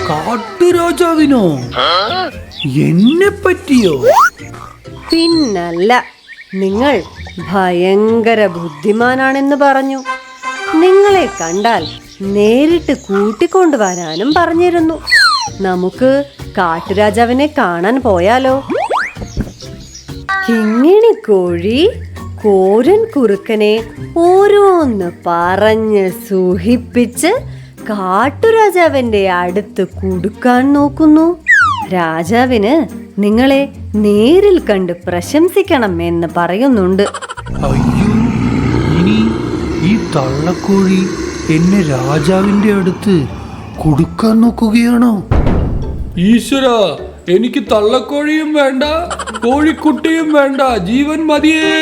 കാട്ടുരാജാവിനോ? എന്നെ പറ്റിയോ? പിന്നല്ല, നിങ്ങൾ ഭയങ്കര ബുദ്ധിമാനാണെന്ന് പറഞ്ഞു. നിങ്ങളെ കണ്ടാൽ നേരിട്ട് കൂട്ടിക്കൊണ്ടുവരാനും പറഞ്ഞിരുന്നു. നമുക്ക് കാട്ടുരാജാവിനെ കാണാൻ പോയാലോ? കിങ്ങിണിക്കോഴി കോരൻ കുറുക്കനെ ഓരോന്ന് പറഞ്ഞ് സൂഹിപ്പിച്ച് കാട്ടുരാജാവിന്റെ അടുത്ത് കുടുക്കാൻ നോക്കുന്നു. രാജാവിന് നിങ്ങളെ നേരിൽ കണ്ട് പ്രശംസിക്കണം എന്ന് പറയുന്നുണ്ട്. അയ്യോ, ഇനി ഈ തള്ളക്കോഴി എന്നെ രാജാവിന്റെ അടുത്ത് കൊടുക്കാൻ നോക്കുകയാണോ? ഈശ്വര, എനിക്ക് തള്ളക്കോഴിയും വേണ്ട, കോഴിക്കുട്ടിയും വേണ്ട, ജീവൻ മതിയേ.